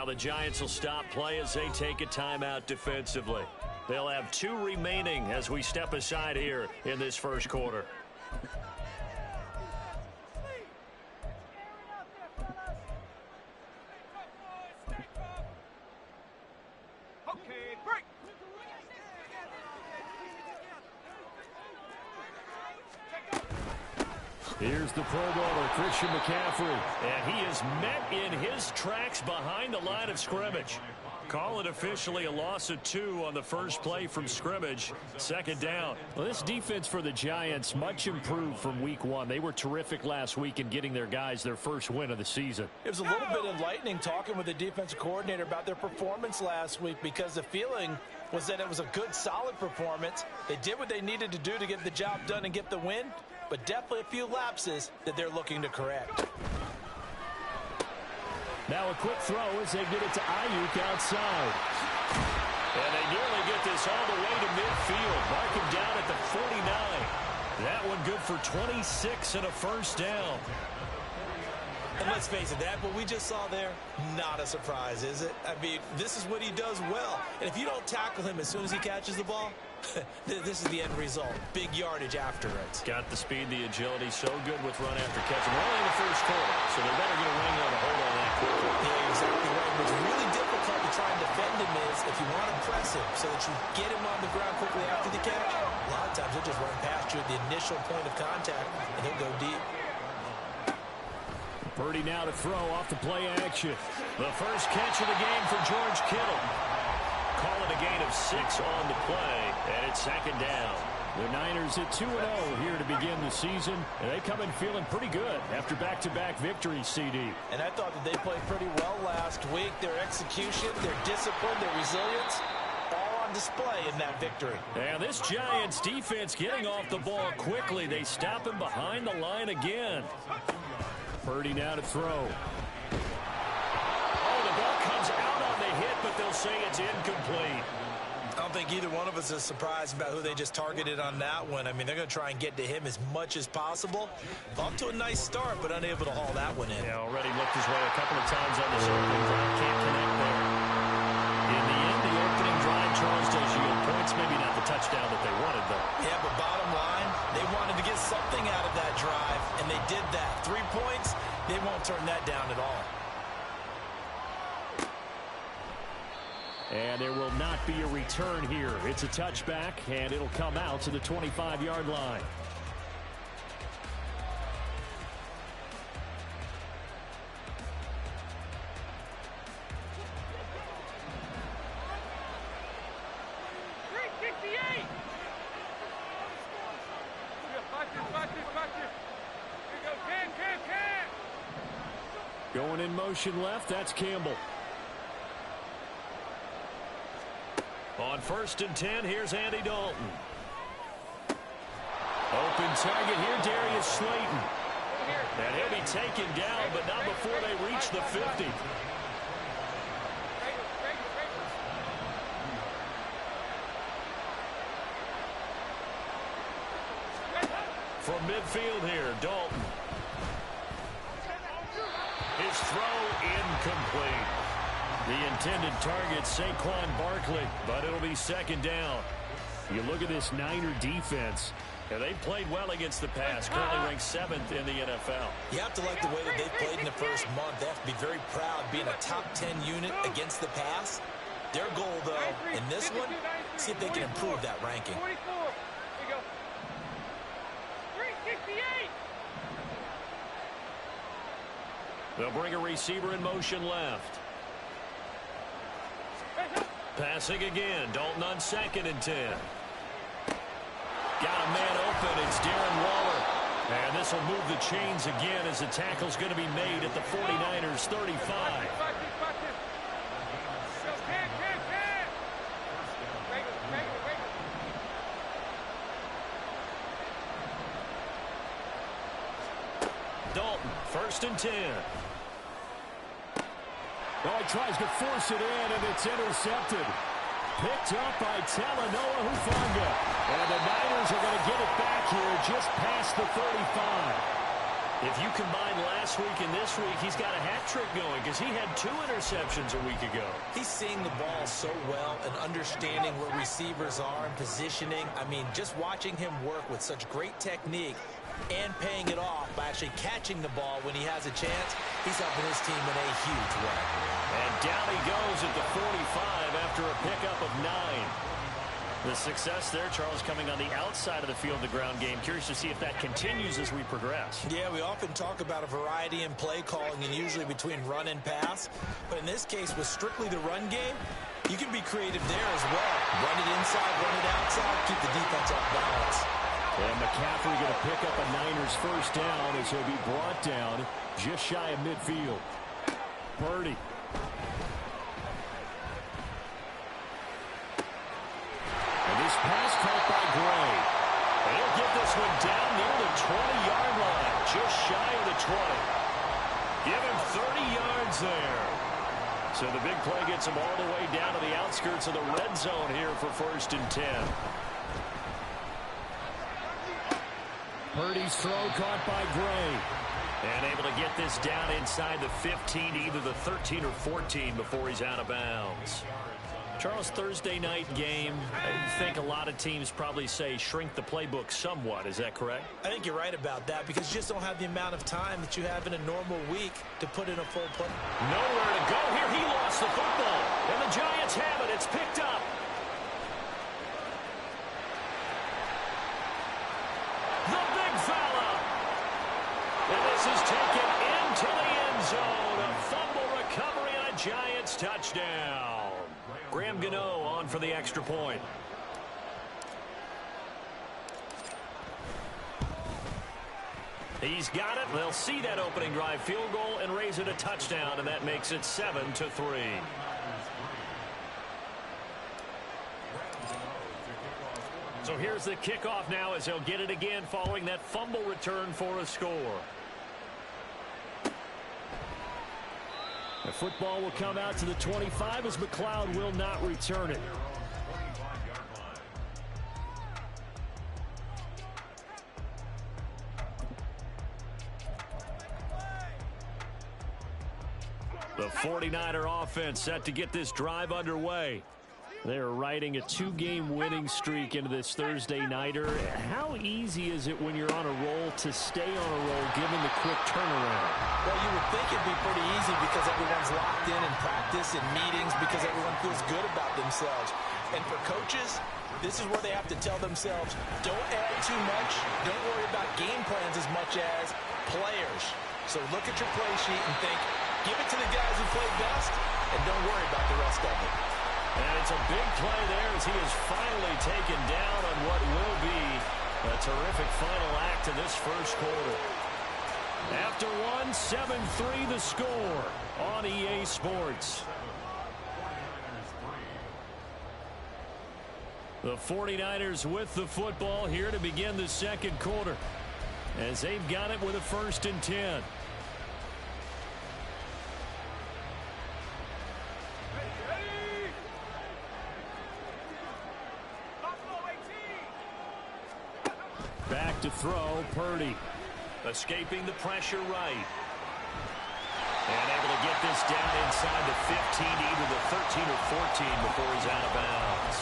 Now the Giants will stop play as they take a timeout defensively. They'll have 2 remaining as we step aside here in this first quarter. Here's the Pro Bowler, Christian McCaffrey. And he is met in his tracks behind the line of scrimmage. Call it officially a loss of 2 on the first play from scrimmage. Second down. Well, this defense for the Giants much improved from week 1. They were terrific last week in getting their guys their first win of the season. It was a little bit enlightening talking with the defensive coordinator about their performance last week, because the feeling was that it was a good, solid performance. They did what they needed to do to get the job done and get the win, but definitely a few lapses that they're looking to correct. Now a quick throw as they get it to Ayuk outside. And they nearly get this all the way to midfield. Mark him down at the 49. That one good for 26 and a first down. And let's face it, that what we just saw there, not a surprise, is it? I mean, this is what he does well. And if you don't tackle him as soon as he catches the ball, this is the end result. Big yardage after it. Got the speed, the agility, so good with run after catch. We're only in the first quarter, so they better get a ring on a hold on that quickly. Yeah, exactly right. What's really difficult to try and defend him is if you want to press him so that you get him on the ground quickly after the catch, a lot of times he'll just run past you at the initial point of contact, and he'll go deep. Purdy now to throw off the play action. The first catch of the game for George Kittle. Call it a gain of 6 on the play, and it's second down. The Niners at 2-0 here to begin the season, and they come in feeling pretty good after back-to-back victories, CD. And I thought that they played pretty well last week. Their execution, their discipline, their resilience, all on display in that victory. And this Giants defense getting off the ball quickly. They stop him behind the line again. Purdy now to throw. Oh, the ball comes out on the hit, but they'll say it's incomplete. I don't think either one of us is surprised about who they just targeted on that one. I mean, they're going to try and get to him as much as possible. Off to a nice start, but unable to haul that one in. Yeah, already looked his way a couple of times on this opening drive. Can't connect there. In the end, the opening drive, Charles, does yield points. Maybe not the touchdown that they wanted, though. Yeah, but bottom line, they wanted to get something out of that drive, and they did that. 3 points, they won't turn that down at all. And there will not be a return here. It's a touchback, and it'll come out to the 25-yard line. Going in motion left, that's Campbell. On 1st and 10, here's Andy Dalton. Open target here, Darius Slayton. And he'll be taken down, but not before they reach the 50. From midfield here, Dalton. His throw incomplete. The intended target, Saquon Barkley, but it'll be second down. You look at this Niner defense. And they've played well against the pass, currently ranked 7th in the NFL. You have to like the way that they've played in the first month. They have to be very proud being a top 10 unit against the pass. Their goal, though, in this one, see if they can improve that ranking. They'll bring a receiver in motion left. Passing again, Dalton on 2nd and 10. Got a man open, it's Darren Waller. And this will move the chains again as the tackle's going to be made at the 49ers 35. Dalton, 1st and 10. Oh, he tries to force it in, and it's intercepted. Picked up by Talanoa Hufanga. And the Niners are going to get it back here just past the 35. If you combine last week and this week, he's got a hat trick going because he had 2 interceptions a week ago. He's seeing the ball so well and understanding where receivers are and positioning. I mean, just watching him work with such great technique and paying it off by actually catching the ball when he has a chance, he's helping his team in a huge way. And down he goes at the 45 after a pickup of 9. The success there, Charles, coming on the outside of the field, the ground game. Curious to see if that continues as we progress. Yeah, we often talk about a variety in play calling and usually between run and pass. But in this case, with strictly the run game, you can be creative there as well. Run it inside, run it outside, keep the defense off balance. And McCaffrey going to pick up a Niners first down as he'll be brought down just shy of midfield. Purdy. And this pass caught by Gray. And he'll get this one down near the 20-yard line, just shy of the 20. Give him 30 yards there. So the big play gets him all the way down to the outskirts of the red zone here for 1st and 10. Purdy's throw caught by Gray. And able to get this down inside the 15, either the 13 or 14 before he's out of bounds. Charles, Thursday night game, I think a lot of teams probably say shrink the playbook somewhat. Is that correct? I think you're right about that because you just don't have the amount of time that you have in a normal week to put in a full play. Nowhere to go here. He lost the football. And the Giants have it. It's picked up. The big fella. And this is taken into the end zone. A fumble recovery and a Giants touchdown. Graham Gano on for the extra point. He's got it. They'll see that opening drive field goal and raise it a touchdown, and that makes it 7-3. So here's the kickoff now as he'll get it again following that fumble return for a score. The football will come out to the 25 as McLeod will not return it. The 49er offense set to get this drive underway. They're riding a 2-game winning streak into this Thursday nighter. How easy is it when you're on a roll to stay on a roll given the quick turnaround? Well, you would think it'd be pretty easy because everyone's locked in practice and meetings because everyone feels good about themselves. And for coaches, this is where they have to tell themselves, don't add too much. Don't worry about game plans as much as players. So look at your play sheet and think, give it to the guys who play best and don't worry about the rest of it. And it's a big play there as he is finally taken down on what will be a terrific final act of this first quarter. After one, 7-3 the score on EA Sports. The 49ers with the football here to begin the second quarter as they've got it with a 1st and 10. Back to throw, Purdy. Escaping the pressure right. And able to get this down inside the 15, either the 13 or 14 before he's out of bounds.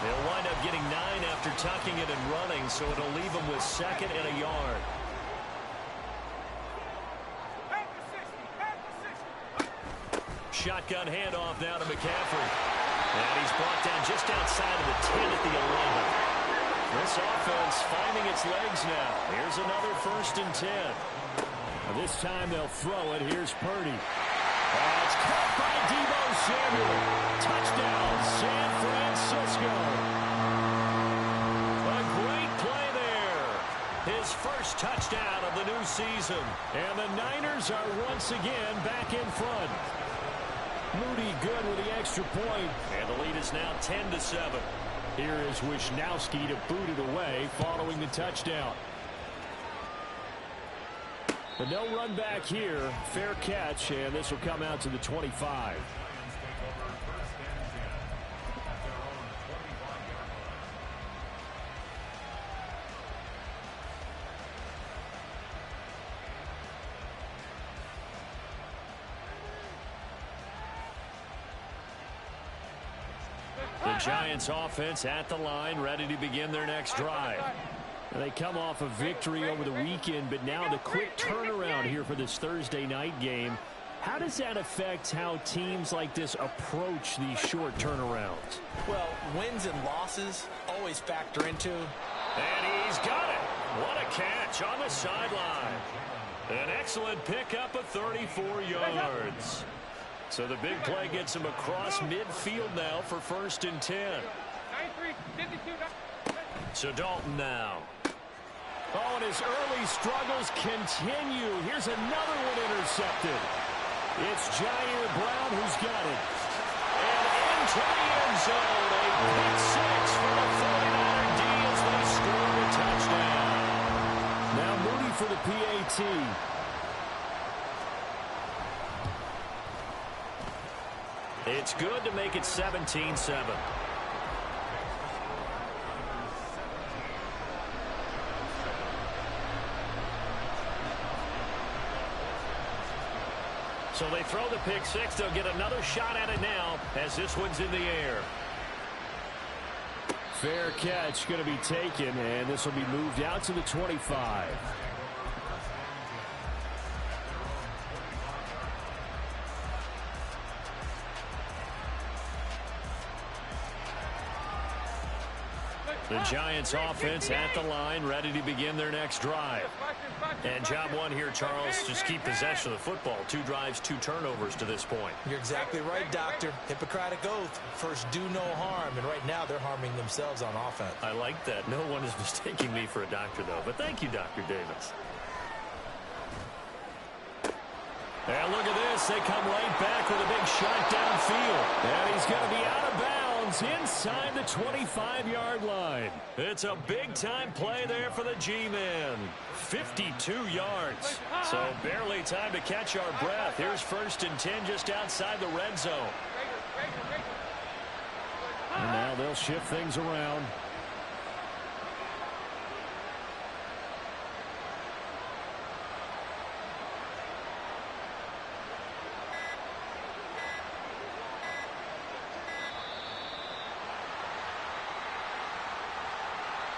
They'll wind up getting 9 after tucking it and running, so it'll leave them with 2nd and a yard. Shotgun handoff now to McCaffrey. And he's brought down just outside of the 10 at the 11. This offense finding its legs now. Here's another 1st and 10. This time they'll throw it. Here's Purdy. It's caught by Deebo Samuel. Touchdown, San Francisco. A great play there. His first touchdown of the new season. And the Niners are once again back in front. Moody good with the extra point. And the lead is now 10-7. Here is Wisnowski to boot it away following the touchdown. But no run back here. Fair catch, and this will come out to the 25. The Giants offense at the line, ready to begin their next drive. They come off a victory over the weekend, but now the quick turnaround here for this Thursday night game. How does that affect how teams like this approach these short turnarounds? Well, wins and losses always factor into. And he's got it. What a catch on the sideline. An excellent pickup of 34 yards. So the big play gets him across midfield now for 1st and 10. So Dalton now. Oh, and his early struggles continue. Here's another one intercepted. It's Jair Brown who's got it. And into the end zone. A pick six for the 49er D as they score a touchdown. Now Moody for the PAT. It's good to make it 17-7. So they throw the pick six. They'll get another shot at it now as this one's in the air. Fair catch going to be taken, and this will be moved out to the 25. The Giants offense at the line, ready to begin their next drive. And job one here, Charles, just keep possession of the football. 2 drives, 2 turnovers to this point. You're exactly right, Doctor. Hippocratic oath. First, do no harm. And right now, they're harming themselves on offense. I like that. No one is mistaking me for a doctor, though. But thank you, Dr. Davis. And look at this. They come right back with a big shot downfield. And he's going to be out of bounds inside the 25-yard line. It's a big-time play there for the G-Man. 52 yards. So barely time to catch our breath. Here's 1st and 10 just outside the red zone. And now they'll shift things around.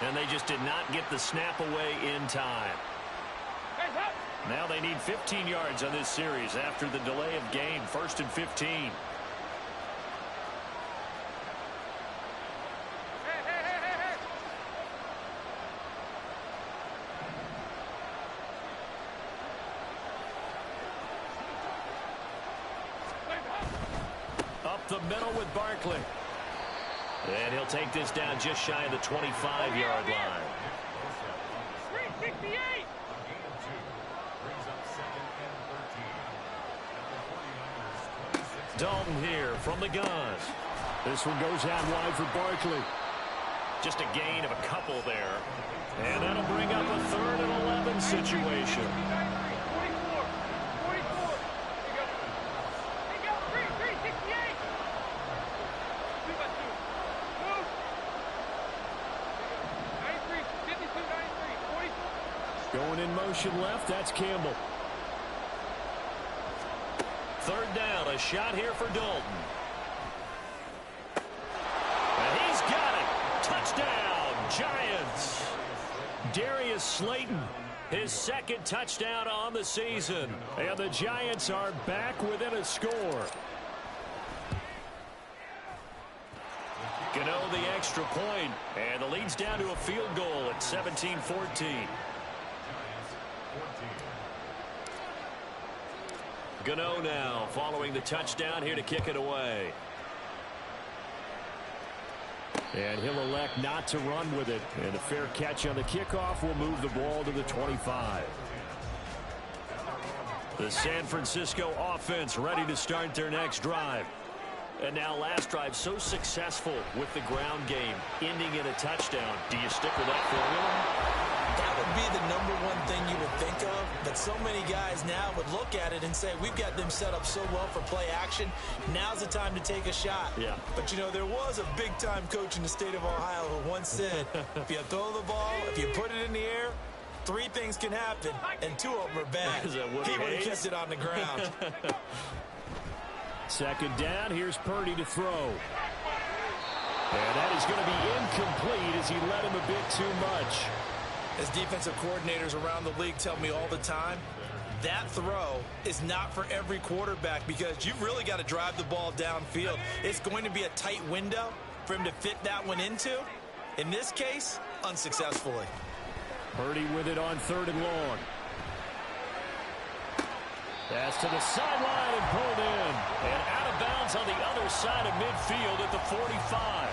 And they just did not get the snap away in time. Now they need 15 yards on this series after the delay of game. 1st and 15. Up the middle with Barkley. And he'll take this down just shy of the 25-yard line. 368. Dalton here from the gun. This one goes out wide for Barkley. Just a gain of a couple there. And that'll bring up a 3rd and 11 situation. Going in motion left, that's Campbell. 3rd down, a shot here for Dalton. And he's got it. Touchdown, Giants. Darius Slayton, his 2nd touchdown on the season. And the Giants are back within a score. Gano the extra point, and the lead's down to a field goal at 17-14. Gano now following the touchdown here to kick it away. And he'll elect not to run with it. And a fair catch on the kickoff will move the ball to the 25. The San Francisco offense ready to start their next drive. And now last drive so successful with the ground game, ending in a touchdown. Do you stick with that formula? That would be the #1 thing you would think of, but so many guys now would look at it and say, we've got them set up so well for play action. Now's the time to take a shot. Yeah. But, you know, there was a big-time coach in the state of Ohio who once said, if you throw the ball, if you put it in the air, 3 things can happen, and 2 of them are bad. Is that He Woody would have Hayes? kept it on the ground. 2nd down, here's Purdy to throw. And that is going to be incomplete as he led him a bit too much. As defensive coordinators around the league tell me all the time, that throw is not for every quarterback because you've really got to drive the ball downfield. It's going to be a tight window for him to fit that one into. In this case, unsuccessfully. Purdy with it on 3rd and long. Pass to the sideline and pulled in. And out of bounds on the other side of midfield at the 45.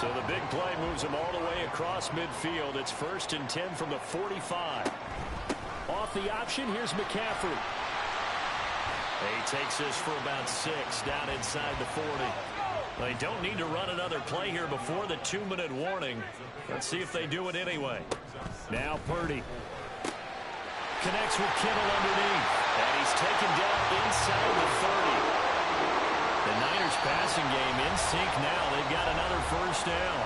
So the big play moves him all the way across midfield. It's 1st and 10 from the 45. Off the option, here's McCaffrey. He takes this for about 6 down inside the 40. They don't need to run another play here before the 2-minute warning. Let's see if they do it anyway. Now Purdy. Connects with Kittle underneath. And he's taken down inside the 30. The Niners passing game in sync now. They've got another 1st down.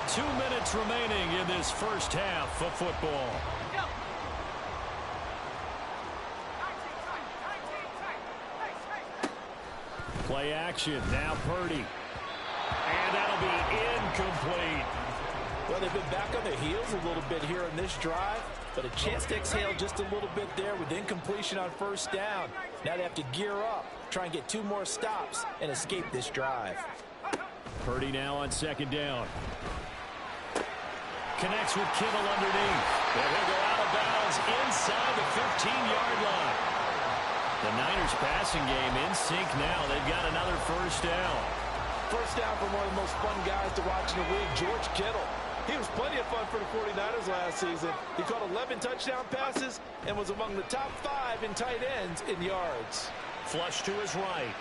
2 minutes remaining in this first half of football. Play action. Now Purdy. And that'll be incomplete. Well, they've been back on their heels a little bit here in this drive, but a chance to exhale just a little bit there with incompletion on 1st down. Now they have to gear up, try and get 2 more stops and escape this drive. Purdy now on 2nd down. Connects with Kittle underneath. And he'll go out of bounds inside the 15-yard line. The Niners passing game in sync now. They've got another 1st down. 1st down from one of the most fun guys to watch in the league, George Kittle. He was plenty of fun for the 49ers last season. He caught 11 touchdown passes and was among the top 5 in tight ends in yards. Flush to his right.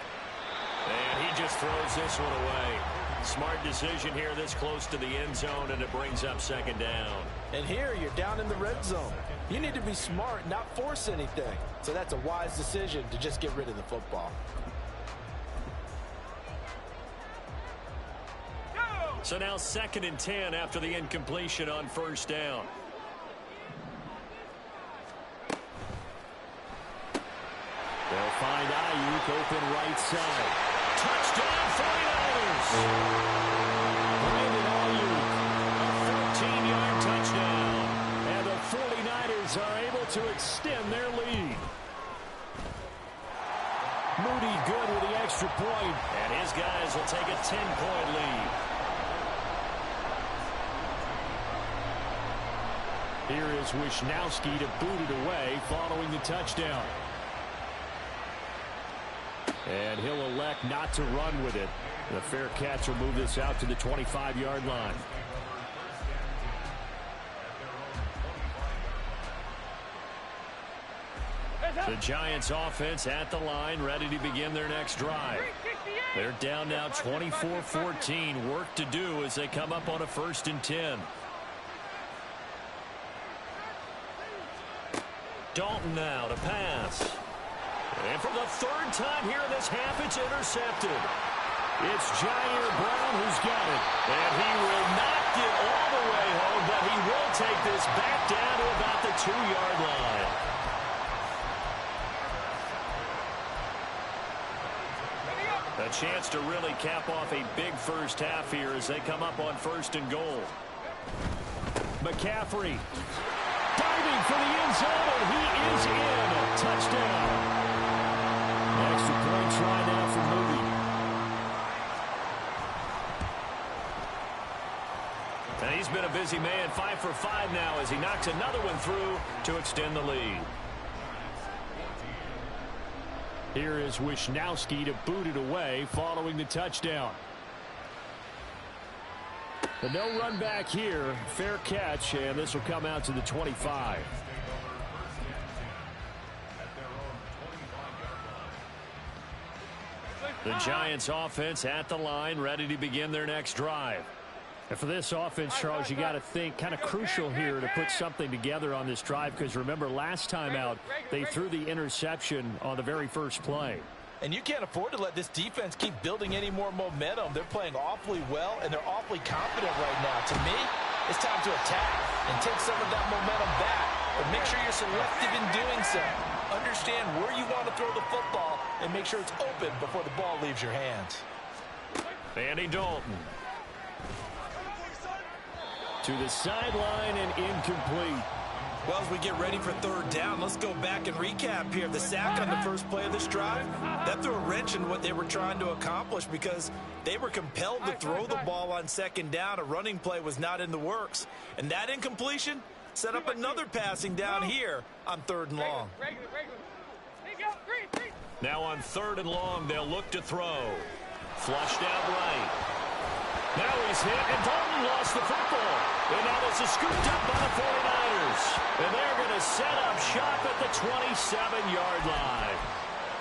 And he just throws this one away. Smart decision here this close to the end zone, and it brings up 2nd down. And here you're down in the red zone. You need to be smart, not force anything. So that's a wise decision to just get rid of the football. So now 2nd and 10 after the incompletion on 1st down. They'll find Ayuk open right side. Touchdown 49ers! Brandon Ayuk, a 14-yard touchdown. And the 49ers are able to extend their lead. Moody good with the extra point. And his guys will take a 10-point lead. Here is Wisnowski to boot it away following the touchdown. And he'll elect not to run with it. The fair catch will move this out to the 25-yard line. The Giants offense at the line, ready to begin their next drive. They're down now 24-14. Work to do as they come up on a 1st and 10. Dalton now to pass. And for the 3rd time here in this half, it's intercepted. It's Jair Brown who's got it. And he will not get all the way home, but he will take this back down to about the 2-yard line. A chance to really cap off a big first half here as they come up on 1st and goal. McCaffrey diving for the end zone, and he is in. Touchdown. Extra point try now for Moody. And he's been a busy man, 5 for 5 now as he knocks another one through to extend the lead. Here is Wisnowski to boot it away following the touchdown. But no run back here. Fair catch, and this will come out to the 25. The Giants offense at the line, ready to begin their next drive. And for this offense, Charles, you got to think kind of crucial here to put something together on this drive, because remember last time out they threw the interception on the very first play. And you can't afford to let this defense keep building any more momentum. They're playing awfully well, and they're awfully confident right now. To me, it's time to attack and take some of that momentum back. But make sure you're selective in doing so. Understand where you want to throw the football and make sure it's open before the ball leaves your hands. Andy Dalton. To the sideline and incomplete. Well, as we get ready for third down, let's go back and recap here. The sack on the first play of this drive, that threw a wrench in what they were trying to accomplish because they were compelled to throw the ball on second down. A running play was not in the works. And that incompletion set up another passing down here on third and long. Now on third and long, they'll look to throw. Flushed out right. Now he's hit, and Dalton lost the football. And now this is scooped up by the 49ers. And they're going to set up shop at the 27-yard line.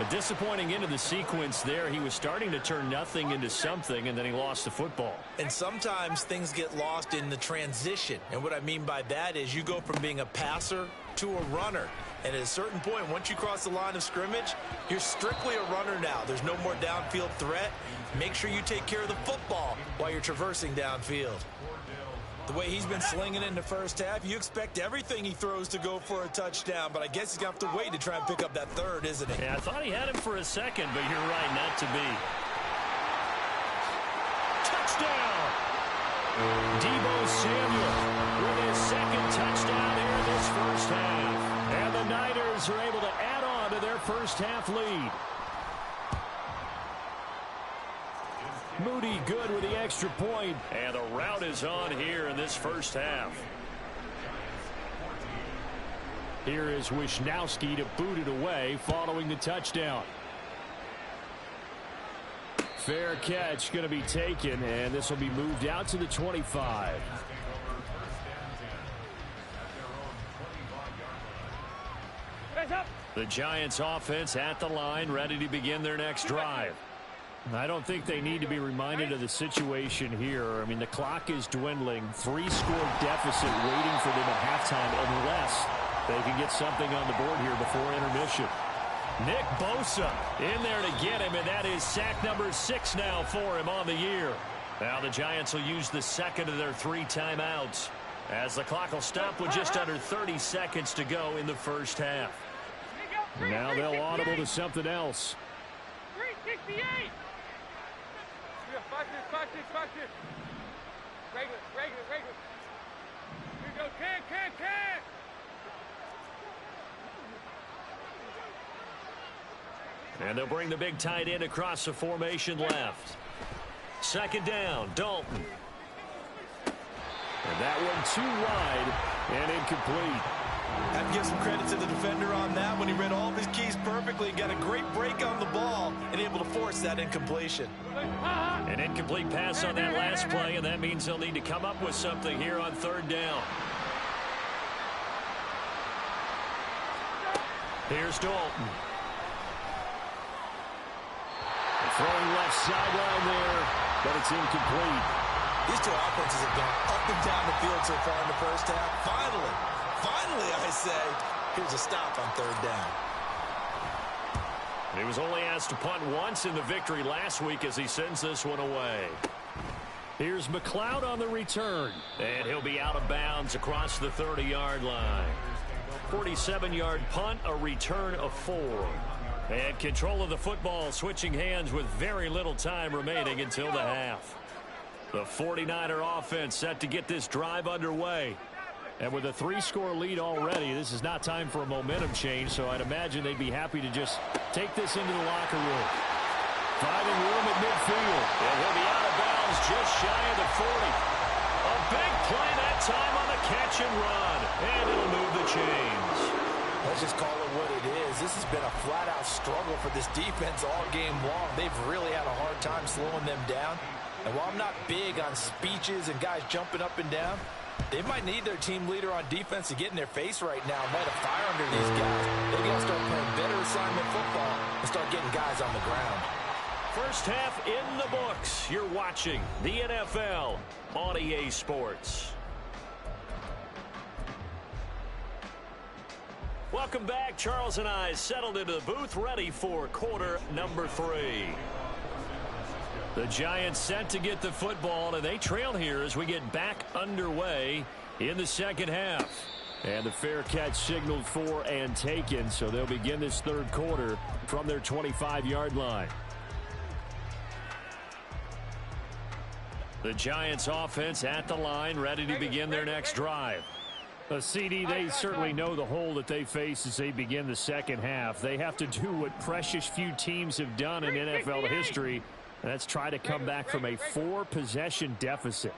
A disappointing end of the sequence there. He was starting to turn nothing into something, and then he lost the football. And sometimes things get lost in the transition. And what I mean by that is you go from being a passer to a runner. And at a certain point, once you cross the line of scrimmage, you're strictly a runner now. There's no more downfield threat. Make sure you take care of the football while you're traversing downfield. The way he's been slinging it in the first half, you expect everything he throws to go for a touchdown, but I guess he's going to have to wait to try and pick up that third, isn't he? Yeah, I thought he had him for a second, but you're right, not to be. Touchdown! Deebo Samuel with his second touchdown here in this first half. And the Niners are able to add on to their first half lead. Moody good with the extra point. And the route is on here in this first half. Here is Wisnowski to boot it away following the touchdown. Fair catch going to be taken, and this will be moved out to the 25. The Giants offense at the line, ready to begin their next drive. I don't think they need to be reminded of the situation here. I mean, the clock is dwindling. 3-score deficit waiting for them at halftime unless they can get something on the board here before intermission. Nick Bosa in there to get him, and that is sack number 6 now for him on the year. Now the Giants will use the second of their 3 timeouts as the clock will stop with just under 30 seconds to go in the first half. Now they'll audible to something else. 368. Box this. Regular. Here we go, can. And they'll bring the big tight end across the formation left. Second down, Dalton. And that one too wide and incomplete. I have to give some credit to the defender on that when he read all of his keys perfectly and got a great break on the ball and able to force that incompletion. An incomplete pass on that last play, and that means they'll need to come up with something here on third down. Here's Dalton. Throwing left sideline there, but it's incomplete. These two offenses have gone up and down the field so far in the first half. Finally, I say, here's a stop on third down. He was only asked to punt once in the victory last week as he sends this one away. Here's McLeod on the return. And he'll be out of bounds across the 30-yard line. 47-yard punt, a return of 4. And control of the football switching hands with very little time remaining until the half. The 49er offense set to get this drive underway. And with a 3-score lead already, this is not time for a momentum change, so I'd imagine they'd be happy to just take this into the locker room. Finding room at midfield. And he'll be out of bounds just shy of the 40. A big play that time on the catch and run. And it'll move the chains. Let's just call it what it is. This has been a flat-out struggle for this defense all game long. They've really had a hard time slowing them down. And while I'm not big on speeches and guys jumping up and down, they might need their team leader on defense to get in their face right now and light a fire under these guys. They got to start playing better assignment football and start getting guys on the ground. First half in the books. You're watching the NFL on EA Sports. Welcome back. Charles and I settled into the booth, ready for quarter number 3. The Giants set to get the football, and they trail here as we get back underway in the second half. And the fair catch signaled for and taken, so they'll begin this third quarter from their 25-yard line. The Giants offense at the line, ready to begin their next drive. CD, they certainly know the hole that they face as they begin the second half. They have to do what precious few teams have done in NFL history. That's try to come back from a 4-possession deficit.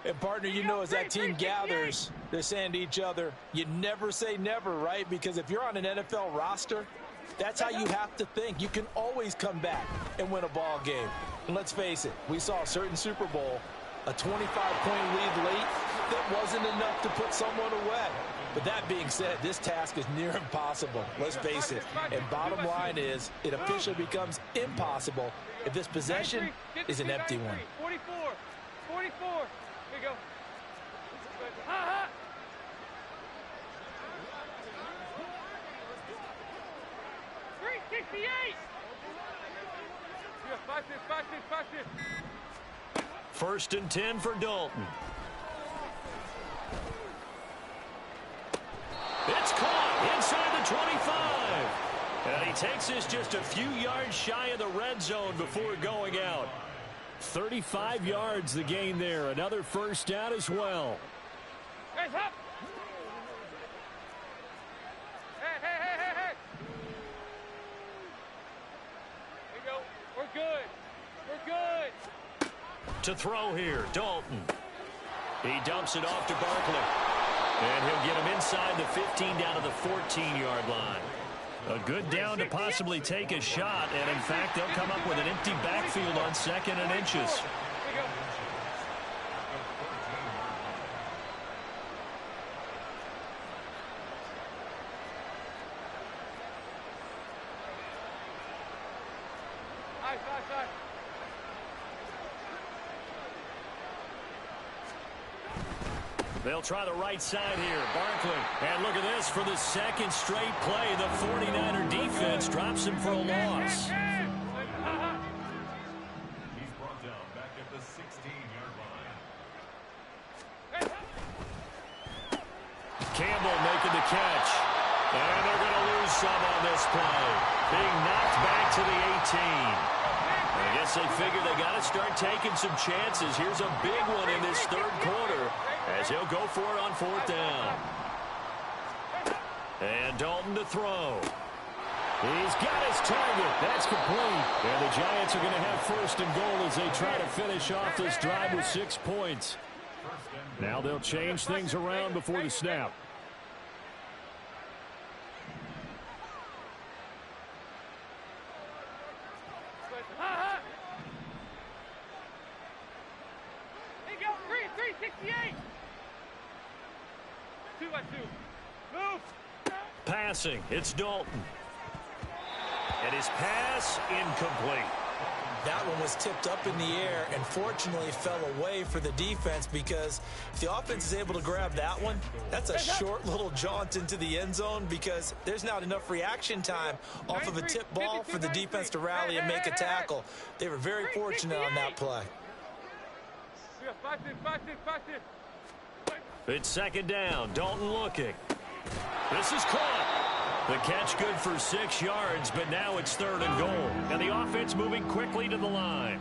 And, partner, you know, as that team gathers, they're saying to each other, you never say never, right? Because if you're on an NFL roster, that's how you have to think. You can always come back and win a ball game. And let's face it, we saw a certain Super Bowl, a 25-point lead late that wasn't enough to put someone away. But that being said, this task is near impossible. Let's face it. And bottom line is, it officially becomes impossible if this possession is an empty one. 44. 44. Here you go. Ha-ha. 368. Watch this, watch this, watch this. First and 10 for Dalton. It's caught inside the 25. And he takes this just a few yards shy of the red zone before going out. 35 yards the gain there. Another first down as well. Hey, up. Hey. Here you go. We're good. We're good. To throw here, Dalton. He dumps it off to Barkley. And he'll get him inside the 15 down to the 14-yard line. A good down to possibly take a shot, and in fact, they'll come up with an empty backfield on 2nd and inches. They'll try the right side here. Barkley. And look at this for the second straight play. The 49er defense drops him for a loss. He's brought down back at the 16-yard line. Campbell making the catch. And they're going to lose some on this play. Being knocked back to the 18. I guess they figure they got to start taking some chances. Here's a big one in this third quarter as he'll go for it on 4th down. And Dalton to throw. He's got his target. That's complete. And the Giants are going to have 1st and goal as they try to finish off this drive with 6 points. Now they'll change things around before the snap. Passing, it's Dalton. And his pass incomplete. That one was tipped up in the air and fortunately fell away for the defense, because if the offense is able to grab that one, that's a short little jaunt into the end zone, because there's not enough reaction time off of a tip ball for the defense to rally and make a tackle. They were very fortunate on that play. It's 2nd down. Dalton looking. This is caught. The catch good for 6 yards, but now it's 3rd and goal. And the offense moving quickly to the line.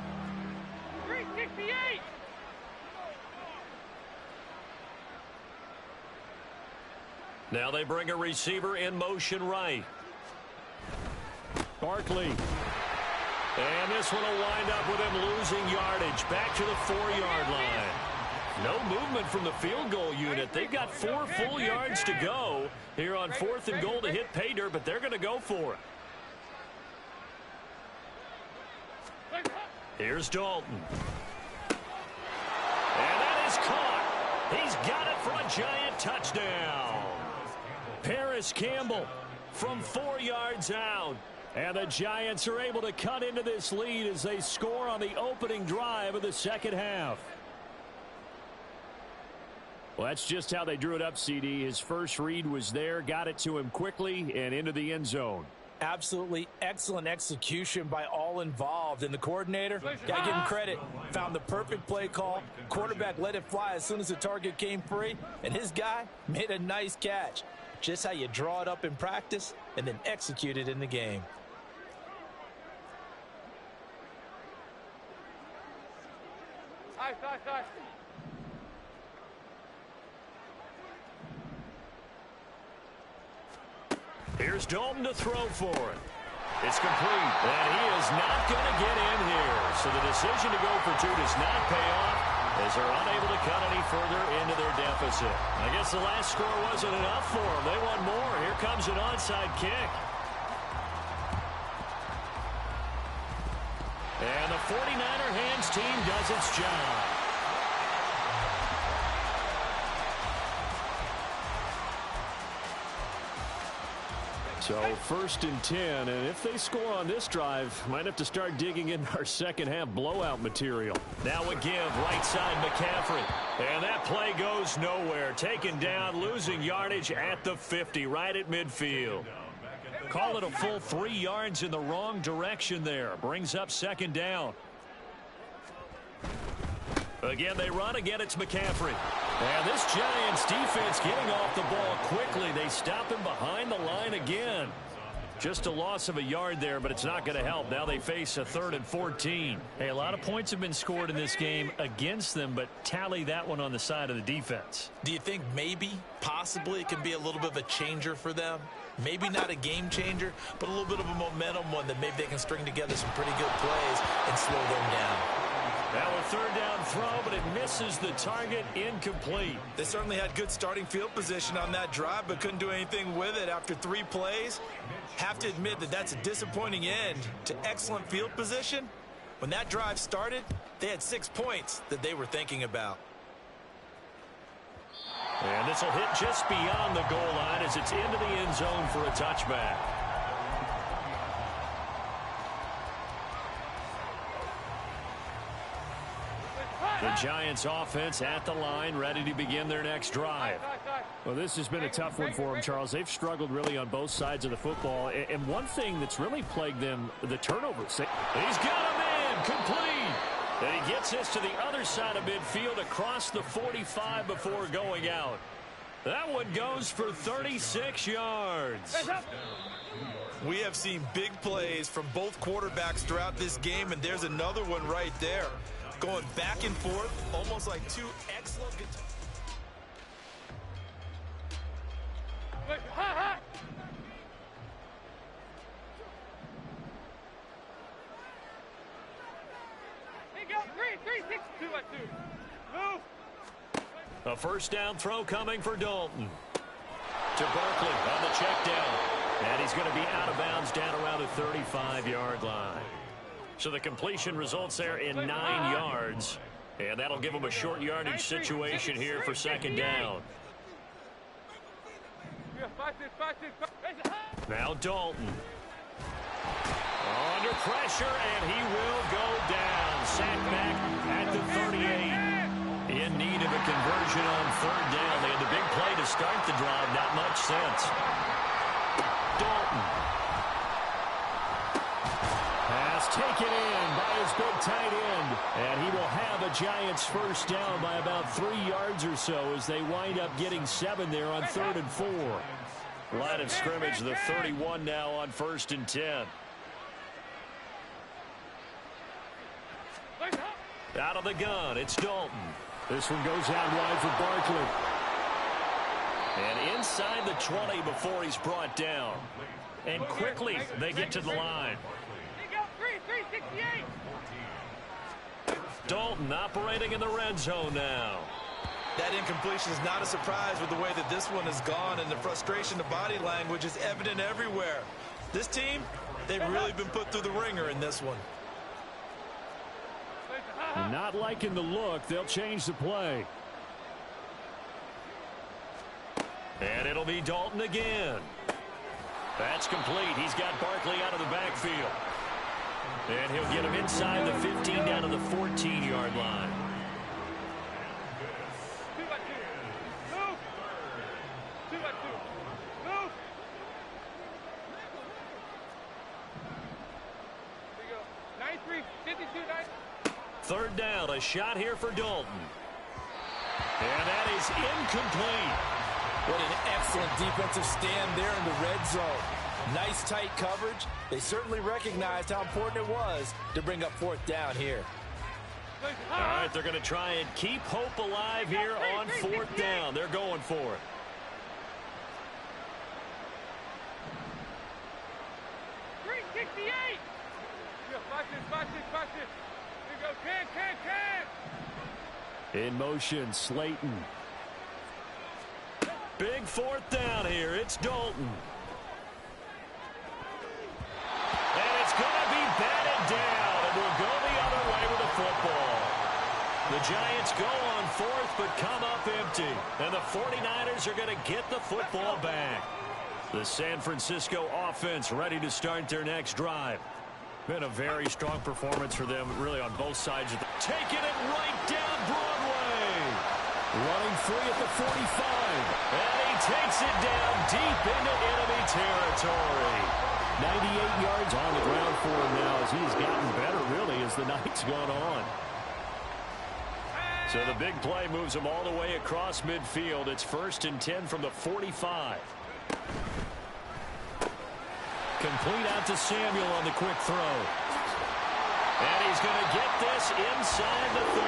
368. Now they bring a receiver in motion right. Barkley. And this one will wind up with him losing yardage. Back to the 4-yard line. No movement from the field goal unit. They've got 4 full yards to go here on 4th and goal to hit pay dirt, but they're going to go for it. Here's Dalton. And that is caught. He's got it for a Giant touchdown. Paris Campbell from 4 yards out. And the Giants are able to cut into this lead as they score on the opening drive of the second half. Well, that's just how they drew it up, CD. His first read was there, got it to him quickly, and into the end zone. Absolutely excellent execution by all involved. And the coordinator, got to give him credit, found the perfect play call. Quarterback let it fly as soon as the target came free, and his guy made a nice catch. Just how you draw it up in practice and then execute it in the game. Ice. Here's Dalton to throw for it. It's complete, and he is not going to get in here. So the decision to go for 2 does not pay off as they're unable to cut any further into their deficit. I guess the last score wasn't enough for them. They want more. Here comes an onside kick. And the 49er hands team does its job. So 1st and 10, and if they score on this drive, might have to start digging in our second half blowout material. Now a give, right side McCaffrey. And that play goes nowhere. Taken down, losing yardage at the 50, right at midfield. Call it a full 3 yards in the wrong direction there. Brings up 2nd down. Again, they run. Again, it's McCaffrey. And this Giants defense getting off the ball quickly. They stop him behind the line again. Just a loss of a yard there, but it's not going to help. Now they face a 3rd and 14. Hey, a lot of points have been scored in this game against them, but tally that one on the side of the defense. Do you think maybe, possibly, it can be a little bit of a changer for them? Maybe not a game changer, but a little bit of a momentum one that maybe they can string together some pretty good plays and slow them down. Now a 3rd down throw, but it misses the target, incomplete. They certainly had good starting field position on that drive, but couldn't do anything with it after 3 plays. Have to admit that that's a disappointing end to excellent field position. When that drive started, they had 6 points that they were thinking about. And this will hit just beyond the goal line as it's into the end zone for a touchback. The Giants offense at the line, ready to begin their next drive. Well, this has been a tough one for them, Charles. They've struggled really on both sides of the football. And one thing that's really plagued them, the turnovers. He's got a man, complete. And he gets this to the other side of midfield across the 45 before going out. That one goes for 36 yards. We have seen big plays from both quarterbacks throughout this game, and there's another one right there. Going back and forth, almost like 2 excellent guitars. A 1st down throw coming for Dalton. To Barkley on the check down. And he's going to be out of bounds down around the 35-yard line. So the completion results there in 9 yards. And that'll give them a short yardage situation here for 2nd down. Now Dalton. Under pressure, and he will go down. Sacked back at the 38. In need of a conversion on 3rd down. They had the big play to start the drive. Not much sense. Dalton. Pass taken in by his big tight end. And he will have a Giants 1st down by about 3 yards or so as they wind up getting 7 there on 3rd and 4. Line of scrimmage, the 31 now on 1st and 10. Out of the gun, it's Dalton. This one goes out wide for Barkley. And inside the 20 before he's brought down. And quickly they get to the line. Dalton operating in the red zone now. That incompletion is not a surprise with the way that this one has gone, and the frustration, the body language is evident everywhere. This team, they've really been put through the ringer in this one. Not liking the look. They'll change the play. And it'll be Dalton again. That's complete. He's got Barkley out of the backfield. And he'll get him inside the 15 down to the 14-yard line. Third down, a shot here for Dalton. And that is incomplete. What an excellent defensive stand there in the red zone. Nice tight coverage. They certainly recognized how important it was to bring up 4th down here. All right, they're going to try and keep hope alive here on 4th down. They're going for it. In motion, Slayton. Big 4th down here. It's Dalton. And it's going to be batted down, and we'll go the other way with the football. The Giants go on 4th, but come up empty. And the 49ers are going to get the football back. The San Francisco offense ready to start their next drive. Been a very strong performance for them, really, on both sides of the... Taking it right down Broadway. Running free at the 45. And he takes it down deep into enemy territory. 98 yards on the ground for him now as he's gotten better, really, as the night's gone on. So the big play moves him all the way across midfield. It's 1st and 10 from the 45. Complete out to Samuel on the quick throw. And he's going to get this inside the 30.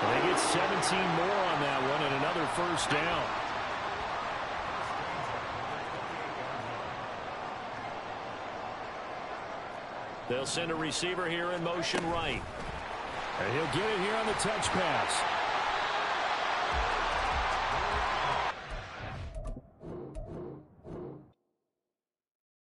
And they get 17 more on that one and another 1st down. They'll send a receiver here in motion right. And he'll get it here on the touch pass.